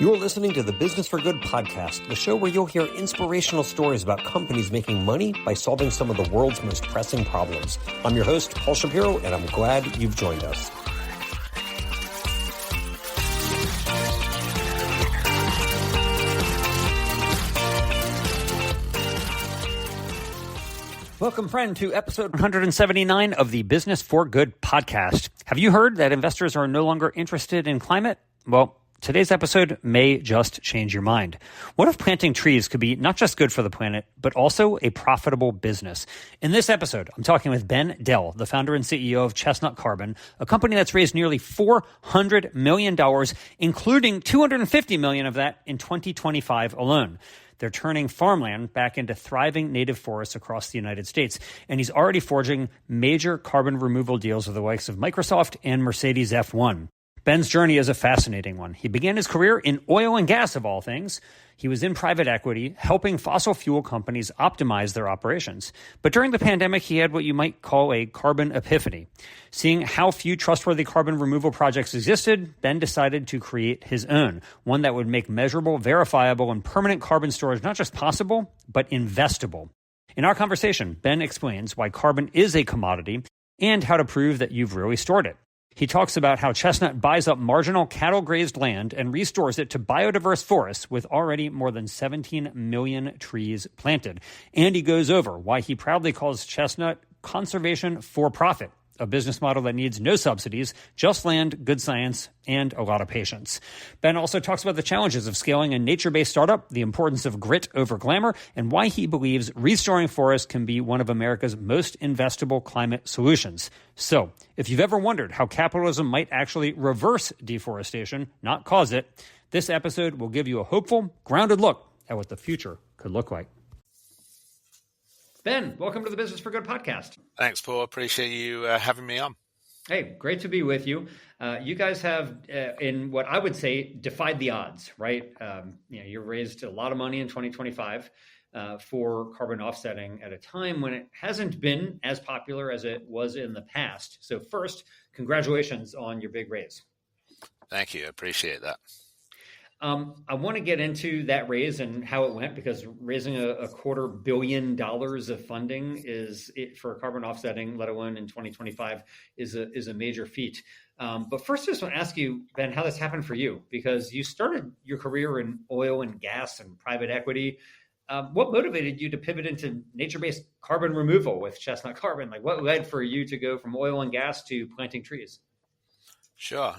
You're listening to the Business for Good podcast, the show where you'll hear inspirational stories about companies making money by solving some of the world's most pressing problems. I'm your host, Paul Shapiro, and I'm glad you've joined us. Welcome, friend, to episode 179 of the Business for Good podcast. Have you heard that investors are no longer interested in climate? Well, today's episode may just change your mind. What if planting trees could be not just good for the planet, but also a profitable business? In this episode, I'm talking with Ben Dell, the founder and CEO of Chestnut Carbon, a company that's raised nearly $400 million, including $250 million of that in 2025 alone. They're turning farmland back into thriving native forests across the United States. And he's already forging major carbon removal deals with the likes of Microsoft and Mercedes F1. Ben's journey is a fascinating one. He began his career in oil and gas, of all things. He was in private equity, helping fossil fuel companies optimize their operations. But during the pandemic, he had what you might call a carbon epiphany. Seeing how few trustworthy carbon removal projects existed, Ben decided to create his own, one that would make measurable, verifiable, and permanent carbon storage not just possible, but investable. In our conversation, Ben explains why carbon is a commodity and how to prove that you've really stored it. He talks about how Chestnut buys up marginal cattle-grazed land and restores it to biodiverse forests with already more than 17 million trees planted. And he goes over why he proudly calls Chestnut conservation for profit, a business model that needs no subsidies, just land, good science, and a lot of patience. Ben also talks about the challenges of scaling a nature-based startup, the importance of grit over glamour, and why he believes restoring forests can be one of America's most investable climate solutions. So, if you've ever wondered how capitalism might actually reverse deforestation, not cause it, this episode will give you a hopeful, grounded look at what the future could look like. Ben, welcome to the Business for Good podcast. Thanks, Paul. Appreciate you having me on. Hey, great to be with you. You guys have, in what I would say, defied the odds, right? You raised a lot of money in 2025 for carbon offsetting at a time when it hasn't been as popular as it was in the past. So first, congratulations on your big raise. Thank you. Appreciate that. I want to get into that raise and how it went, because raising a $250 million of funding for carbon offsetting, let alone in 2025, is a major feat. But first, I just want to ask you, Ben, how this happened for you, because you started your career in oil and gas and private equity. What motivated you to pivot into nature-based carbon removal with Chestnut Carbon? Like, what led for you to go from oil and gas to planting trees? Sure.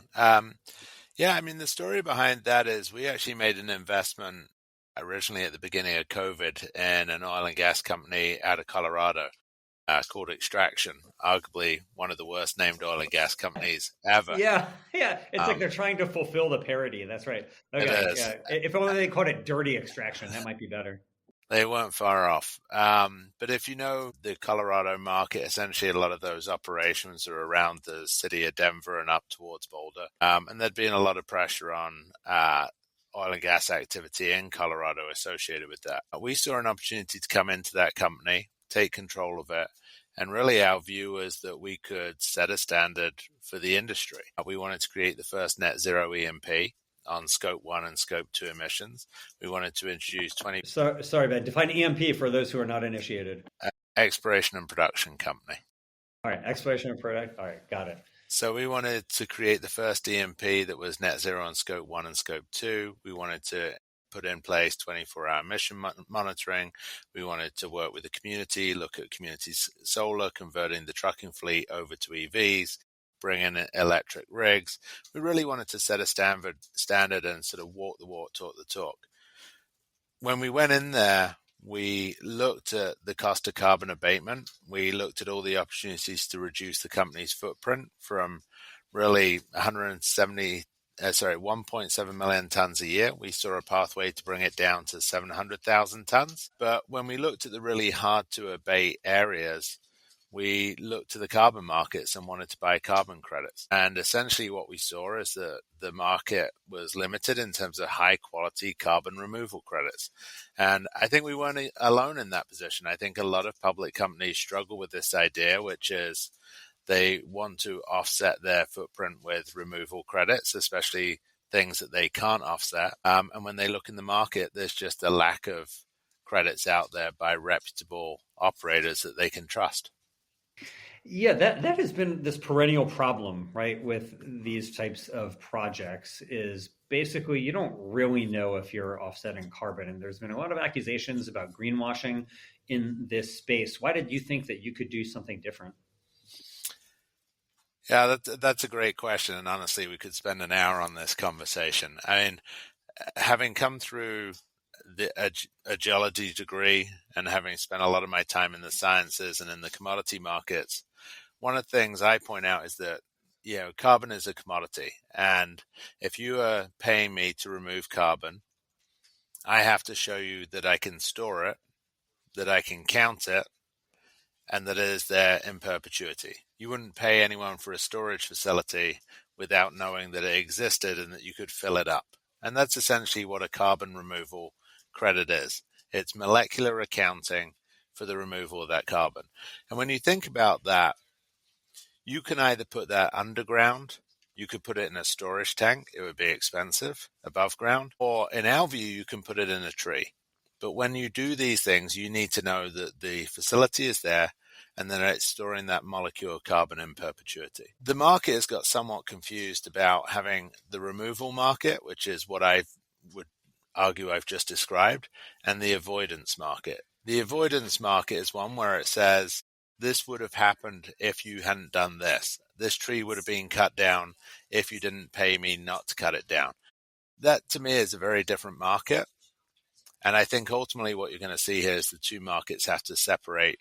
The story behind that is we actually made an investment originally at the beginning of COVID in an oil and gas company out of Colorado called Extraction, arguably one of the worst named oil and gas companies ever. Yeah. It's like they're trying to fulfill the parody. That's right. Okay. It is. Yeah. If only they called it Dirty Extraction, that might be better. They weren't far off. But if you know the Colorado market, essentially a lot of those operations are around the city of Denver and up towards Boulder. And there'd been a lot of pressure on oil and gas activity in Colorado associated with that. We saw an opportunity to come into that company, take control of it, and really our view was that we could set a standard for the industry. We wanted to create the first net zero E&P on scope 1 and scope 2 emissions. We wanted to introduce 20... Sorry, Ben. Define EMP for those who are not initiated. Exploration and production company. All right. Exploration and production. All right. Got it. So we wanted to create the first EMP that was net zero on scope 1 and scope 2. We wanted to put in place 24-hour emission monitoring. We wanted to work with the community, look at community solar, converting the trucking fleet over to EVs, bring in electric rigs. We really wanted to set a standard and sort of walk the walk, talk the talk. When we went in there, we looked at the cost of carbon abatement. We looked at all the opportunities to reduce the company's footprint from really 1.7 million tons a year. We saw a pathway to bring it down to 700,000 tons. But when we looked at the really hard to abate areas, we looked to the carbon markets and wanted to buy carbon credits. And essentially what we saw is that the market was limited in terms of high quality carbon removal credits. And I think we weren't alone in that position. I think a lot of public companies struggle with this idea, which is they want to offset their footprint with removal credits, especially things that they can't offset. And when they look in the market, there's just a lack of credits out there by reputable operators that they can trust. Yeah, that has been this perennial problem, right, with these types of projects is basically you don't really know if you're offsetting carbon. And there's been a lot of accusations about greenwashing in this space. Why did you think that you could do something different? Yeah, that's a great question. And honestly, we could spend an hour on this conversation. I mean, having come through a geology degree and having spent a lot of my time in the sciences and in the commodity markets, one of the things I point out is that, carbon is a commodity. And if you are paying me to remove carbon, I have to show you that I can store it, that I can count it, and that it is there in perpetuity. You wouldn't pay anyone for a storage facility without knowing that it existed and that you could fill it up. And that's essentially what a carbon removal credit is. It's molecular accounting for the removal of that carbon. And when you think about that, you can either put that underground, you could put it in a storage tank, it would be expensive, above ground, or in our view, you can put it in a tree. But when you do these things, you need to know that the facility is there and that it's storing that molecule of carbon in perpetuity. The market has got somewhat confused about having the removal market, which is what I would argue I've just described, and the avoidance market. The avoidance market is one where it says, this would have happened if you hadn't done this. This tree would have been cut down if you didn't pay me not to cut it down. That, to me, is a very different market. And I think ultimately what you're going to see here is the two markets have to separate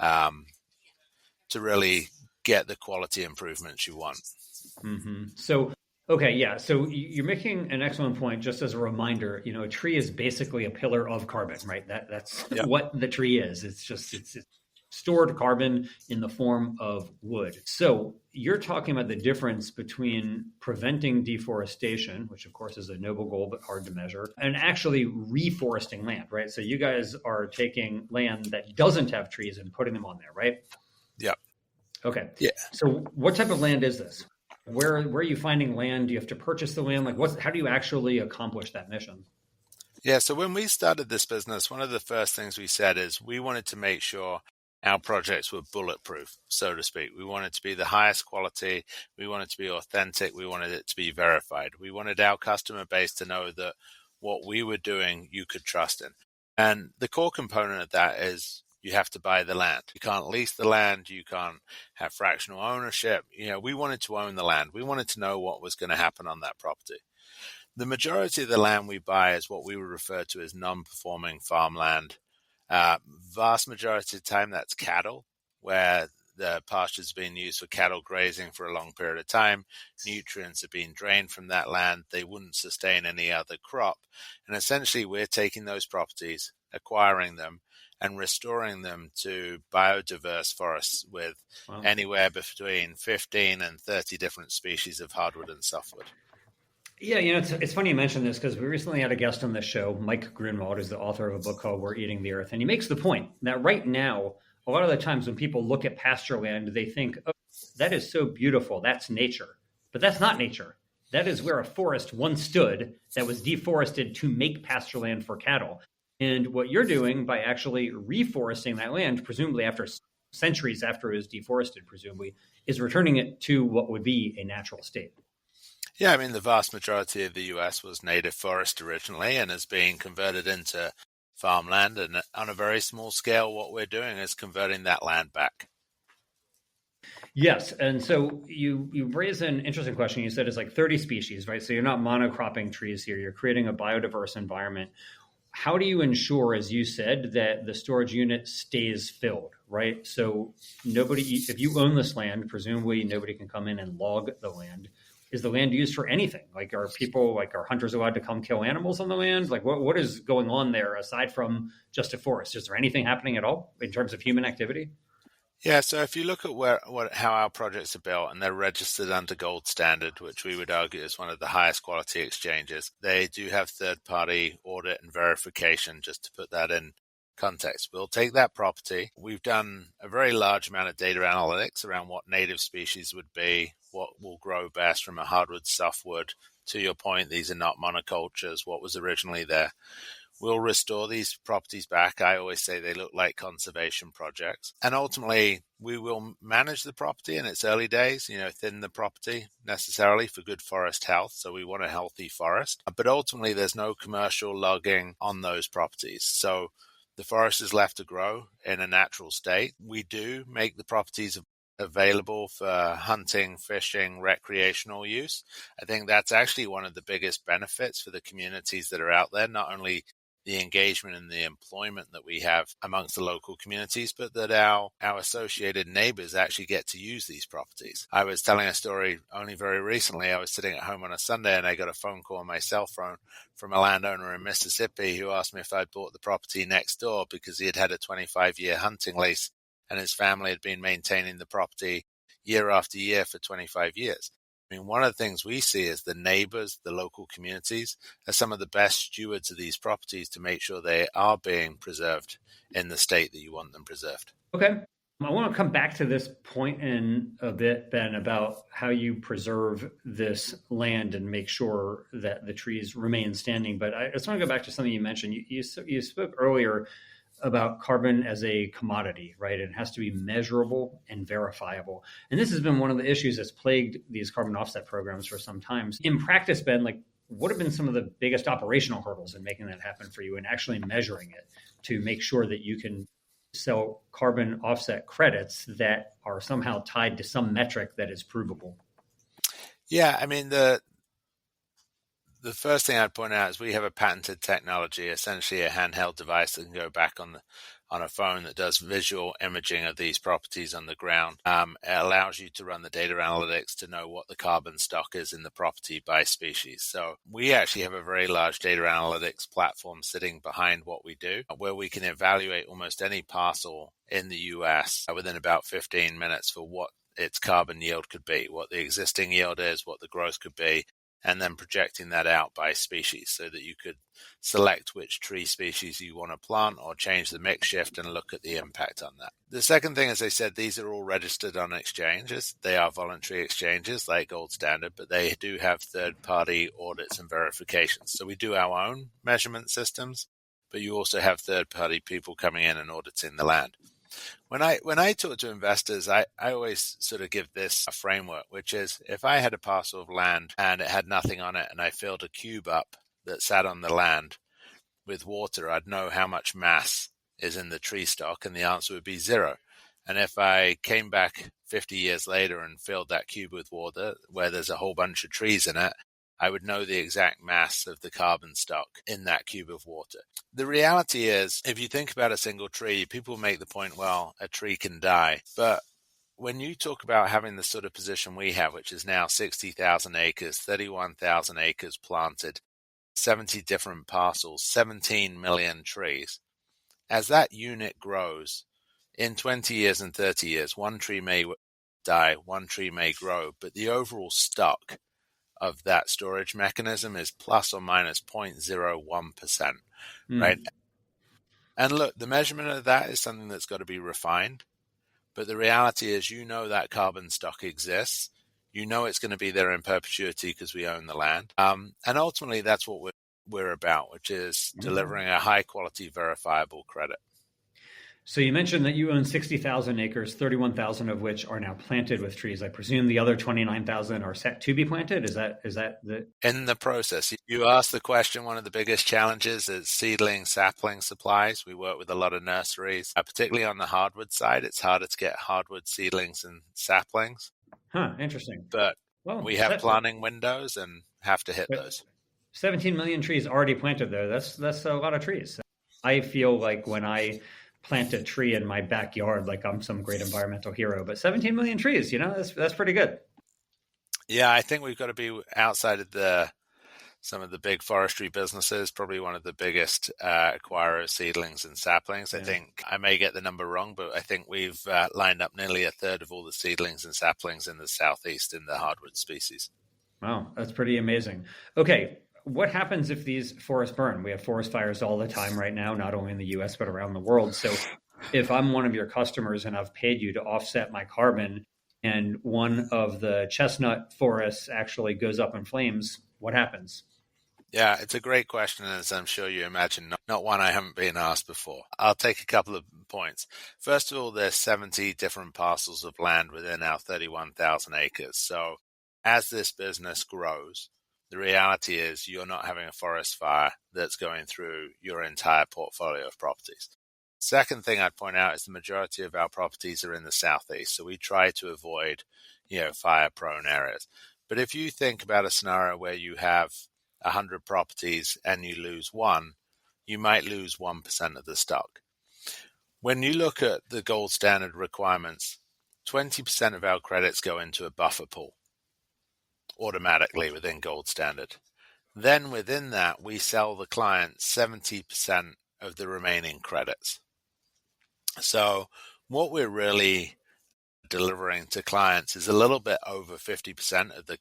to really get the quality improvements you want. Mm-hmm. So, okay, yeah. So you're making an excellent point. Just as a reminder, a tree is basically a pillar of carbon, right? That's Yep. what the tree is. It's stored carbon in the form of wood. So you're talking about the difference between preventing deforestation, which of course is a noble goal but hard to measure, and actually reforesting land, right? So you guys are taking land that doesn't have trees and putting them on there, right? Yep. Okay. Yeah. So what type of land is this? Where are you finding land? Do you have to purchase the land? How do you actually accomplish that mission? Yeah. So when we started this business, one of the first things we said is we wanted to make sure our projects were bulletproof, so to speak. We wanted to be the highest quality. We wanted to be authentic. We wanted it to be verified. We wanted our customer base to know that what we were doing, you could trust in. And the core component of that is you have to buy the land. You can't lease the land. You can't have fractional ownership. We wanted to own the land. We wanted to know what was going to happen on that property. The majority of the land we buy is what we would refer to as non-performing farmland. Vast majority of the time, that's cattle, where the pastures are being used for cattle grazing for a long period of time. Nutrients are being drained from that land. They wouldn't sustain any other crop. And essentially, we're taking those properties, acquiring them, and restoring them to biodiverse forests with anywhere between 15 and 30 different species of hardwood and softwood. Yeah, it's funny you mention this because we recently had a guest on this show, Mike Grunwald, who's the author of a book called We're Eating the Earth. And he makes the point that right now, a lot of the times when people look at pasture land, they think, oh, that is so beautiful. That's nature. But that's not nature. That is where a forest once stood that was deforested to make pasture land for cattle. And what you're doing by actually reforesting that land, presumably after centuries after it was deforested, presumably, is returning it to what would be a natural state. Yeah, I mean, the vast majority of the U.S. was native forest originally and is being converted into farmland. And on a very small scale, what we're doing is converting that land back. Yes. And so you raise an interesting question. You said it's like 30 species, right? So you're not monocropping trees here. You're creating a biodiverse environment. How do you ensure, as you said, that the storage unit stays filled, right? So if you own this land, presumably nobody can come in and log the land. Is the land used for anything? Are hunters allowed to come kill animals on the land? What is going on there aside from just a forest? Is there anything happening at all in terms of human activity? Yeah, so if you look at how our projects are built, and they're registered under Gold Standard, which we would argue is one of the highest quality exchanges, they do have third-party audit and verification, just to put that in context. We'll take that property. We've done a very large amount of data analytics around what native species would be, what will grow best from a hardwood, softwood to your point, these are not monocultures, what was originally there. We'll restore these properties back. I always say they look like conservation projects. And ultimately, we will manage the property in its early days, thin the property necessarily for good forest health. So we want a healthy forest. But ultimately, there's no commercial logging on those properties. So the forest is left to grow in a natural state. We do make the properties available for hunting, fishing, recreational use. I think that's actually one of the biggest benefits for the communities that are out there, not only the engagement and the employment that we have amongst the local communities, but that our associated neighbors actually get to use these properties. I was telling a story only very recently. I was sitting at home on a Sunday and I got a phone call on my cell phone from a landowner in Mississippi who asked me if I'd bought the property next door because he had a 25-year hunting lease and his family had been maintaining the property year after year for 25 years. I mean, one of the things we see is the neighbors, the local communities, are some of the best stewards of these properties to make sure they are being preserved in the state that you want them preserved. Okay. I want to come back to this point in a bit, Ben, about how you preserve this land and make sure that the trees remain standing. But I just want to go back to something you mentioned. You spoke earlier about carbon as a commodity, right? It has to be measurable and verifiable. And this has been one of the issues that's plagued these carbon offset programs for some time. In practice, Ben, what have been some of the biggest operational hurdles in making that happen for you and actually measuring it to make sure that you can sell carbon offset credits that are somehow tied to some metric that is provable? Yeah, I mean, the first thing I'd point out is we have a patented technology, essentially a handheld device that can go back on a phone that does visual imaging of these properties on the ground. It allows you to run the data analytics to know what the carbon stock is in the property by species. So we actually have a very large data analytics platform sitting behind what we do, where we can evaluate almost any parcel in the US within about 15 minutes for what its carbon yield could be, what the existing yield is, what the growth could be, and then projecting that out by species so that you could select which tree species you want to plant or change the mix shift and look at the impact on that. The second thing, as I said, these are all registered on exchanges. They are voluntary exchanges like Gold Standard, but they do have third-party audits and verifications. So we do our own measurement systems, but you also have third-party people coming in and auditing the land. When I talk to investors, I always sort of give this a framework, which is if I had a parcel of land and it had nothing on it and I filled a cube up that sat on the land with water, I'd know how much mass is in the tree stock, and the answer would be 0. And if I came back 50 years later and filled that cube with water where there's a whole bunch of trees in it, I would know the exact mass of the carbon stock in that cube of water. The reality is, if you think about a single tree, people make the point, well, a tree can die. But when you talk about having the sort of position we have, which is now 60,000 acres, 31,000 acres planted, 70 different parcels, 17 million trees, as that unit grows, in 20 years and 30 years, one tree may die, one tree may grow, but the overall stock of that storage mechanism is plus or minus 0.01%, right? And look, the measurement of that is something that's got to be refined. But the reality is, that carbon stock exists. It's going to be there in perpetuity because we own the land. And ultimately, that's what we're about, which is delivering a high quality verifiable credit. So you mentioned that you own 60,000 acres, 31,000 of which are now planted with trees. I presume the other 29,000 are set to be planted. Is that the in the process? You asked the question. One of the biggest challenges is seedling, sapling supplies. We work with a lot of nurseries, particularly on the hardwood side. It's harder to get hardwood seedlings and saplings. Interesting. But we have planting windows and have to hit those. 17 million trees already planted there. That's a lot of trees. I feel like when I plant a tree in my backyard, like I'm some great environmental hero, but 17 million trees, that's pretty good. Yeah, I think we've got to be outside of some of the big forestry businesses, probably one of the biggest acquirers of seedlings and saplings. I think I may get the number wrong, but I think we've lined up nearly a third of all the seedlings and saplings in the Southeast in the hardwood species. Wow, that's pretty amazing. Okay. What happens if these forests burn? We have forest fires all the time right now, not only in the US, but around the world. So if I'm one of your customers and I've paid you to offset my carbon and one of the chestnut forests actually goes up in flames, what happens? Yeah, it's a great question, as I'm sure you imagine, not one I haven't been asked before. I'll take a couple of points. First of all, there's 70 different parcels of land within our 31,000 acres. So as this business grows, the reality is you're not having a forest fire that's going through your entire portfolio of properties. Second thing I'd point out is the majority of our properties are in the southeast, so we try to avoid, fire-prone areas. But if you think about a scenario where you have 100 properties and you lose one, you might lose 1% of the stock. When you look at the gold standard requirements, 20% of our credits go into a buffer pool automatically within gold standard. Then within that, we sell the client 70% of the remaining credits. So what we're really delivering to clients is a little bit over 50% of the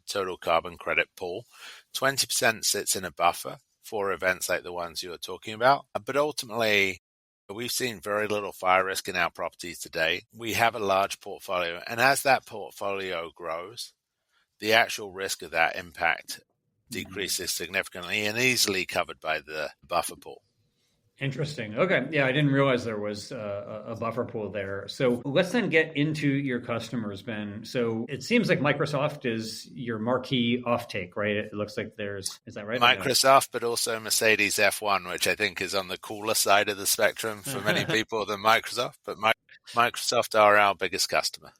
total carbon credit pool. 20% sits in a buffer for events like the ones you're talking about. But ultimately, we've seen very little fire risk in our properties today. We have a large portfolio, and as that portfolio grows, the actual risk of that impact decreases significantly and easily covered by the buffer pool. Interesting. Okay. Yeah, I didn't realize there was a buffer pool there. So let's then get into your customers, Ben. So it seems like Microsoft is your marquee offtake, right? It looks like is that right? Microsoft, but also Mercedes F1, which I think is on the cooler side of the spectrum for many people than Microsoft. But Microsoft are our biggest customer.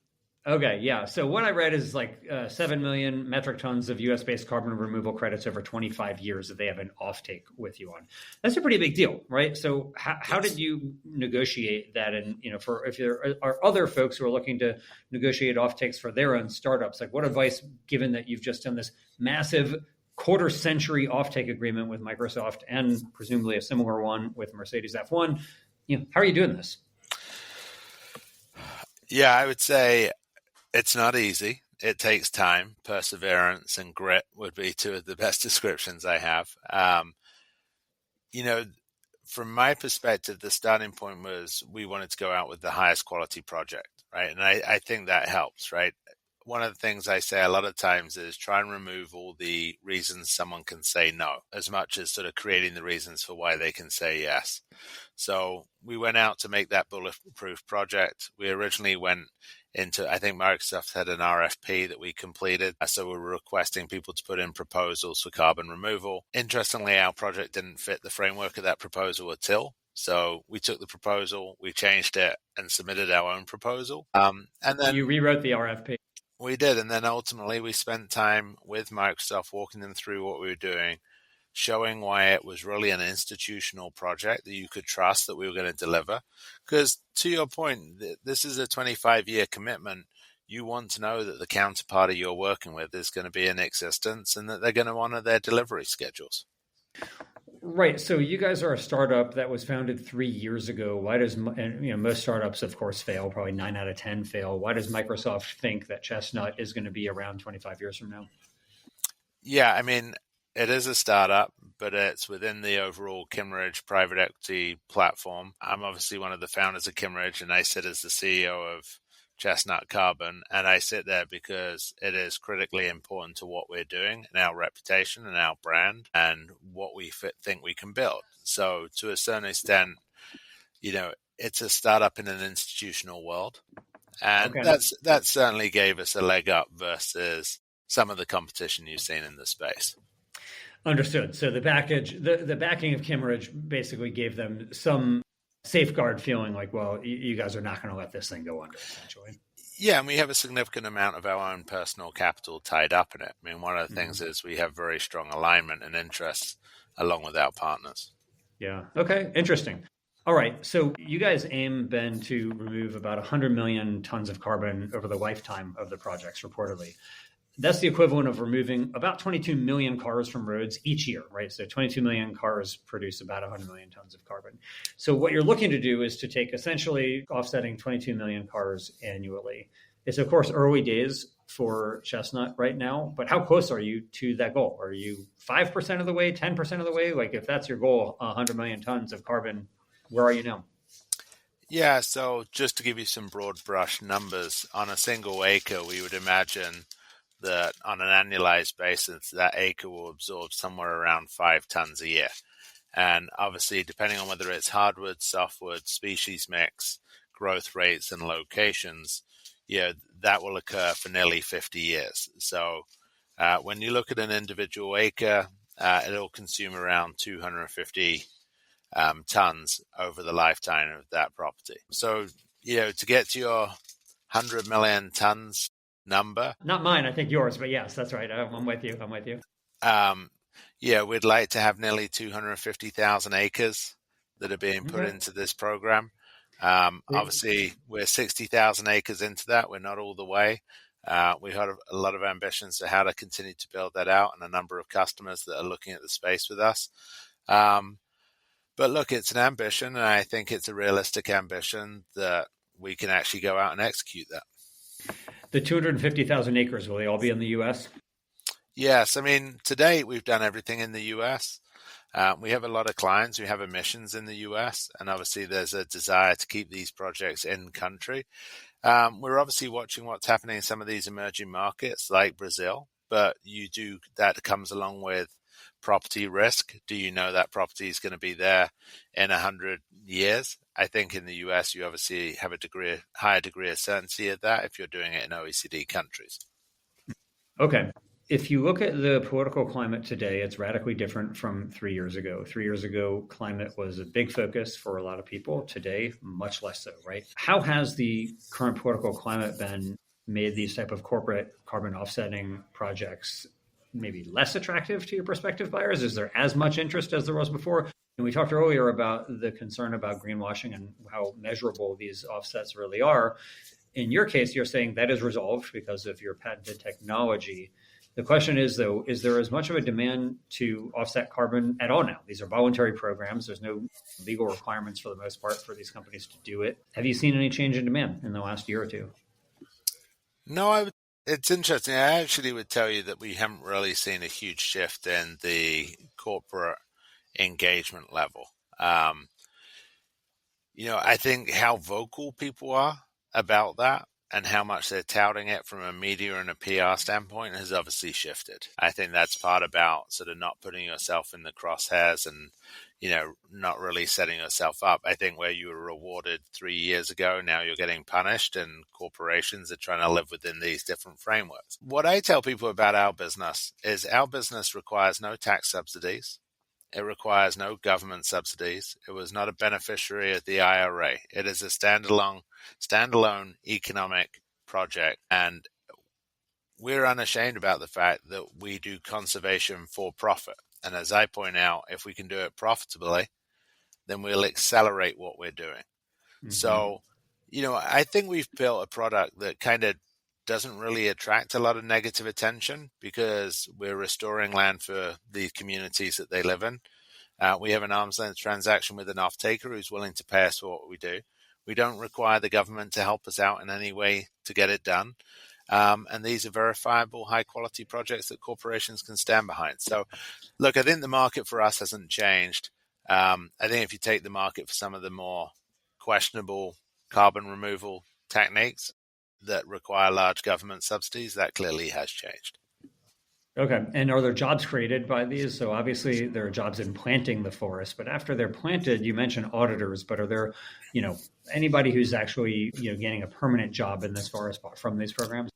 Okay, yeah. So what I read is like 7 million metric tons of U.S.-based carbon removal credits over 25 years that they have an offtake with you on. That's a pretty big deal, right? So how did you negotiate that? And for if there are other folks who are looking to negotiate offtakes for their own startups, like what advice, given that you've just done this massive quarter-century offtake agreement with Microsoft and presumably a similar one with Mercedes F1, how are you doing this? Yeah, I would say it's not easy. It takes time. Perseverance and grit would be two of the best descriptions I have. From my perspective, the starting point was we wanted to go out with the highest quality project, right? And I think that helps, right? One of the things I say a lot of times is try and remove all the reasons someone can say no, as much as sort of creating the reasons for why they can say yes. So we went out to make that bulletproof project. We originally went into, I think Microsoft had an RFP that we completed. So we were requesting people to put in proposals for carbon removal. Interestingly, our project didn't fit the framework of that proposal at all. So we took the proposal, we changed it and submitted our own proposal. And then you rewrote the RFP. We did. And then ultimately we spent time with Microsoft walking them through what we were doing, showing why it was really an institutional project that you could trust that we were going to deliver. Because to your point, this is a 25-year commitment. You want to know that the counterparty you're working with is going to be in existence and that they're going to honor their delivery schedules. Right. So you guys are a startup that was founded 3 years ago. Why does, most startups, of course, fail, probably 9 out of 10 fail. Why does Microsoft think that Chestnut is going to be around 25 years from now? Yeah, I mean, it is a startup, but it's within the overall Kimmeridge private equity platform. I'm obviously one of the founders of Kimmeridge, and I sit as the CEO of Chestnut Carbon. And I sit there because it is critically important to what we're doing and our reputation and our brand and what we think we can build. So to a certain extent, it's a startup in an institutional world. And that certainly gave us a leg up versus some of the competition you've seen in the space. Understood. So the backing of Kimmeridge basically gave them some safeguard feeling like, well, you guys are not going to let this thing go under, essentially. Yeah, and we have a significant amount of our own personal capital tied up in it. I mean, one of the things is we have very strong alignment and interests along with our partners. Yeah. Okay. Interesting. All right. So you guys aim, Ben, to remove about 100 million tons of carbon over the lifetime of the projects, reportedly. That's the equivalent of removing about 22 million cars from roads each year, right? So 22 million cars produce about 100 million tons of carbon. So what you're looking to do is to take essentially offsetting 22 million cars annually. It's, of course, early days for Chestnut right now, but how close are you to that goal? Are you 5% of the way, 10% of the way? Like if that's your goal, 100 million tons of carbon, where are you now? Yeah, so just to give you some broad brush numbers, on a single acre, we would imagine that on an annualized basis, that acre will absorb somewhere around 5 tons a year. And obviously, depending on whether it's hardwood, softwood, species mix, growth rates, and locations, that will occur for nearly 50 years. So when you look at an individual acre, it'll consume around 250 tons over the lifetime of that property. So, to get to your 100 million tons number. Not mine, I think yours, but yes, that's right. I'm with you. We'd like to have nearly 250,000 acres that are being put into this program. Obviously, we're 60,000 acres into that. We're not all the way. We have a lot of ambitions to how to continue to build that out, and a number of customers that are looking at the space with us. But look, it's an ambition, and I think it's a realistic ambition that we can actually go out and execute that. The 250,000 acres, will they all be in the U.S.? Yes. I mean, to date, we've done everything in the U.S. We have a lot of clients who have emissions in the U.S., and obviously there's a desire to keep these projects in country. We're obviously watching what's happening in some of these emerging markets like Brazil, but that comes along with property risk. Do you know that property is going to be there in 100 years? I think in the US, you obviously have a higher degree of certainty of that if you're doing it in OECD countries. Okay. If you look at the political climate today, it's radically different from 3 years ago. 3 years ago, climate was a big focus for a lot of people. Today, much less so, right? How has the current political climate made these type of corporate carbon offsetting projects maybe less attractive to your prospective buyers? Is there as much interest as there was before? And we talked earlier about the concern about greenwashing and how measurable these offsets really are. In your case, you're saying that is resolved because of your patented technology. The question is, though, is there as much of a demand to offset carbon at all now? These are voluntary programs. There's no legal requirements for the most part for these companies to do it. Have you seen any change in demand in the last year or two? No, it's interesting. I actually would tell you that we haven't really seen a huge shift in the corporate engagement level. I think how vocal people are about that and how much they're touting it from a media and a PR standpoint has obviously shifted. I think that's part about sort of not putting yourself in the crosshairs and, not really setting yourself up. I think where you were rewarded 3 years ago, now you're getting punished, and corporations are trying to live within these different frameworks. What I tell people about our business is our business requires no tax subsidies. It requires no government subsidies. It was not a beneficiary of the IRA. It is a standalone economic project. And we're unashamed about the fact that we do conservation for profit. And as I point out, if we can do it profitably, then we'll accelerate what we're doing. Mm-hmm. So, I think we've built a product that kind of doesn't really attract a lot of negative attention because we're restoring land for the communities that they live in. We have an arm's length transaction with an off-taker who's willing to pay us for what we do. We don't require the government to help us out in any way to get it done. And these are verifiable, high-quality projects that corporations can stand behind. So, look, I think the market for us hasn't changed. I think if you take the market for some of the more questionable carbon removal techniques that require large government subsidies, that clearly has changed. Okay. And are there jobs created by these? So obviously there are jobs in planting the forest, but after they're planted, you mentioned auditors, but are there, anybody who's actually, getting a permanent job in this forest from these programs?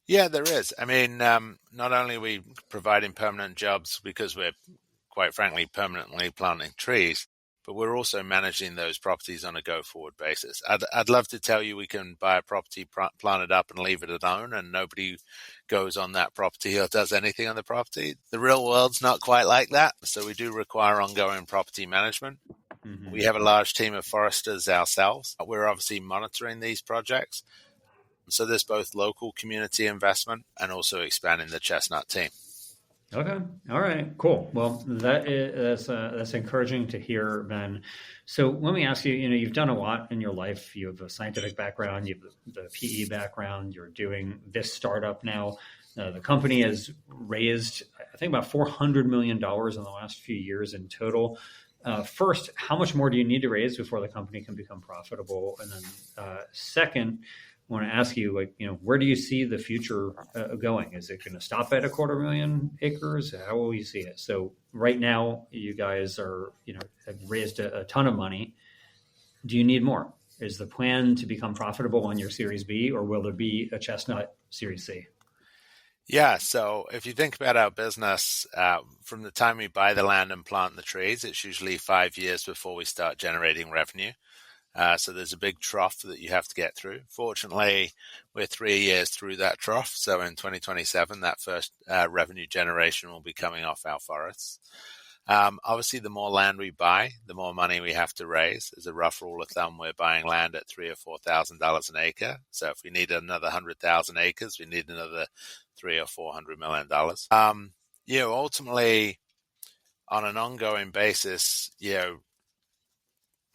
Yeah, there is. I mean, not only are we providing permanent jobs because we're, quite frankly, permanently planting trees, but we're also managing those properties on a go-forward basis. I'd love to tell you we can buy a property, plant it up, and leave it alone, and nobody goes on that property or does anything on the property. The real world's not quite like that, so we do require ongoing property management. Mm-hmm. We have a large team of foresters ourselves. We're obviously monitoring these projects. So there's both local community investment and also expanding the Chestnut team. Okay. All right. Cool. Well, that's encouraging to hear, Ben. So let me ask you, you've done a lot in your life. You have a scientific background, you have the PE background, you're doing this startup now. The company has raised, I think, about $400 million in the last few years in total. First, how much more do you need to raise before the company can become profitable? And then second, want to ask you, where do you see the future going? Is it going to stop at 250,000 acres? How will you see it? So right now, you guys have raised a ton of money. Do you need more? Is the plan to become profitable on your Series B, or will there be a Chestnut Series C? Yeah, so if you think about our business, from the time we buy the land and plant the trees, it's usually 5 years before we start generating revenue. So there's a big trough that you have to get through. Fortunately, we're 3 years through that trough. So in 2027, that first revenue generation will be coming off our forests. Obviously, the more land we buy, the more money we have to raise. As a rough rule of thumb, we're buying land at $3,000 or $4,000 an acre. So if we need another 100,000 acres, we need another $300 or $400 million. Ultimately, on an ongoing basis,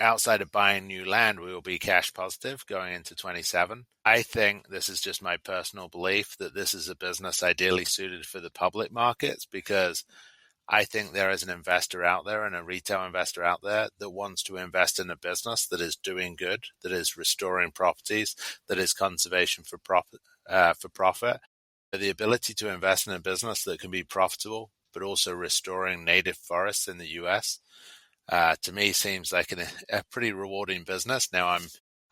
outside of buying new land, we will be cash positive going into 27. I think this is just my personal belief that this is a business ideally suited for the public markets, because I think there is an investor out there and a retail investor out there that wants to invest in a business that is doing good, that is restoring properties, that is conservation for profit. The ability to invest in a business that can be profitable, but also restoring native forests in the U.S., to me seems like a pretty rewarding business. Now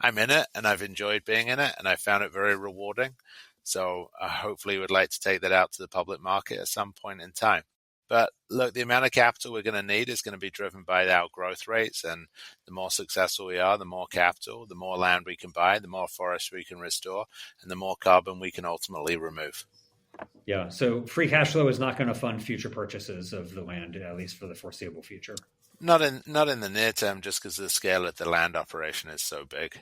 I'm in it and I've enjoyed being in it and I found it very rewarding. So I hopefully would like to take that out to the public market at some point in time. But look, the amount of capital we're going to need is going to be driven by our growth rates. And the more successful we are, the more capital, the more land we can buy, the more forests we can restore, and the more carbon we can ultimately remove. Yeah. So free cash flow is not going to fund future purchases of the land, at least for the foreseeable future. Not in the near term, just because the scale of the land operation is so big.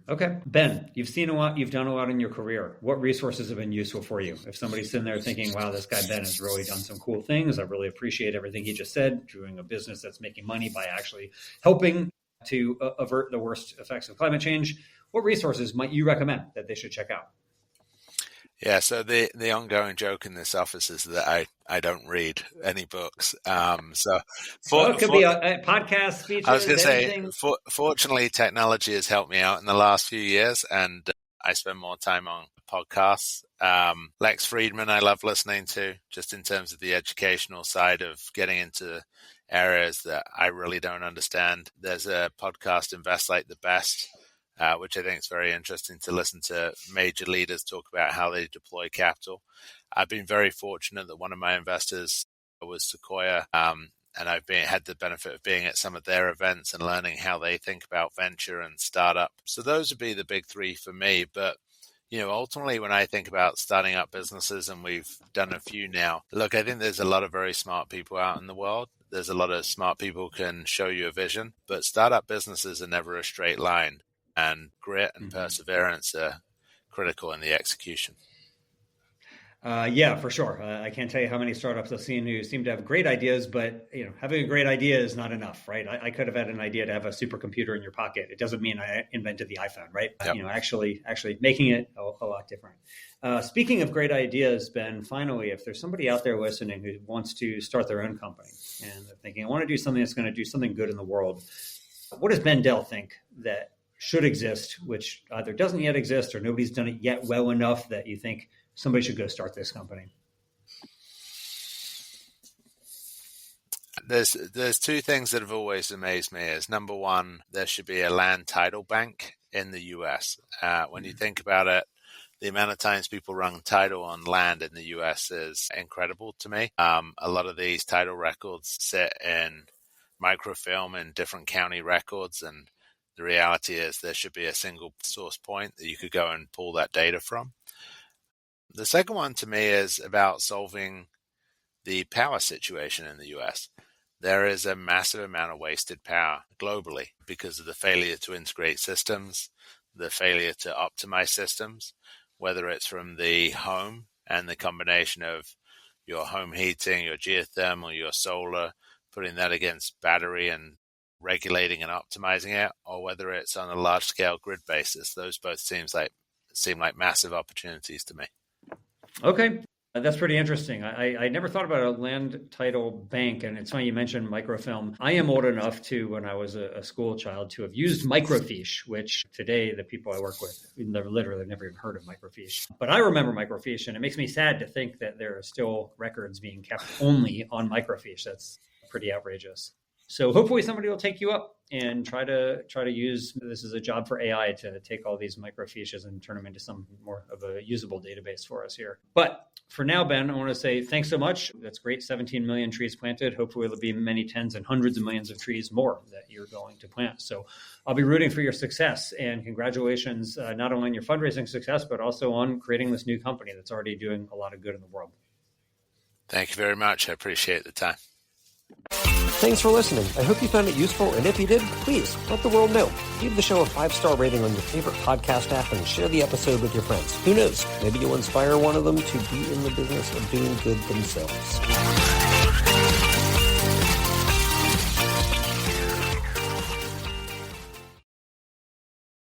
Okay. Ben, you've seen a lot, you've done a lot in your career. What resources have been useful for you? If somebody's sitting there thinking, wow, this guy Ben has really done some cool things, I really appreciate everything he just said, doing a business that's making money by actually helping to avert the worst effects of climate change, what resources might you recommend that they should check out? Yeah, so the ongoing joke in this office is that I don't read any books. So it could be a podcast, speeches, I was going to anything. say, fortunately, technology has helped me out in the last few years, and I spend more time on podcasts. Lex Friedman, I love listening to, just in terms of the educational side of getting into areas that I really don't understand. There's a podcast, Invest Like the Best, which I think is very interesting to listen to major leaders talk about how they deploy capital. I've been very fortunate that one of my investors was Sequoia, and I've had the benefit of being at some of their events and learning how they think about venture and startup. So those would be the big three for me. But ultimately, when I think about starting up businesses, and we've done a few now, look, I think there's a lot of very smart people out in the world. There's a lot of smart people who can show you a vision, but startup businesses are never a straight line. And grit and perseverance are critical in the execution. Yeah, for sure. I can't tell you how many startups I've seen who seem to have great ideas, but having a great idea is not enough, right? I could have had an idea to have a supercomputer in your pocket. It doesn't mean I invented the iPhone, right? Yep. Actually making it a lot different. Speaking of great ideas, Ben, finally, if there's somebody out there listening who wants to start their own company and they're thinking, I want to do something that's going to do something good in the world, what does Ben Dell think that should exist, which either doesn't yet exist or nobody's done it yet well enough that you think somebody should go start this company? There's two things that have always amazed me. Is number one, there should be a land title bank in the US. When you think about it, the amount of times people run title on land in the US is incredible to me. A lot of these title records sit in microfilm in different county records, and the reality is there should be a single source point that you could go and pull that data from. The second one to me is about solving the power situation in the US. There is a massive amount of wasted power globally because of the failure to integrate systems, the failure to optimize systems, whether it's from the home and the combination of your home heating, your geothermal, your solar, putting that against battery and regulating and optimizing it, or whether it's on a large scale grid basis. Those both seem like massive opportunities to me. Okay. That's pretty interesting. I never thought about a land title bank, and it's funny you mentioned microfilm. I am old enough to, when I was a school child, to have used microfiche, which today the people I work with literally never even heard of microfiche. But I remember microfiche, and it makes me sad to think that there are still records being kept only on microfiche. That's pretty outrageous. So hopefully somebody will take you up and try to use this as a job for AI to take all these microfiches and turn them into some more of a usable database for us here. But for now, Ben, I want to say thanks so much. That's great. 17 million trees planted. Hopefully there'll be many tens and hundreds of millions of trees more that you're going to plant. So I'll be rooting for your success, and congratulations, not only on your fundraising success, but also on creating this new company that's already doing a lot of good in the world. Thank you very much. I appreciate the time. Thanks for listening. I hope you found it useful, and if you did, please let the world know. Give the show a 5-star rating on your favorite podcast app and share the episode with your friends. Who knows? Maybe you'll inspire one of them to be in the business of doing good themselves.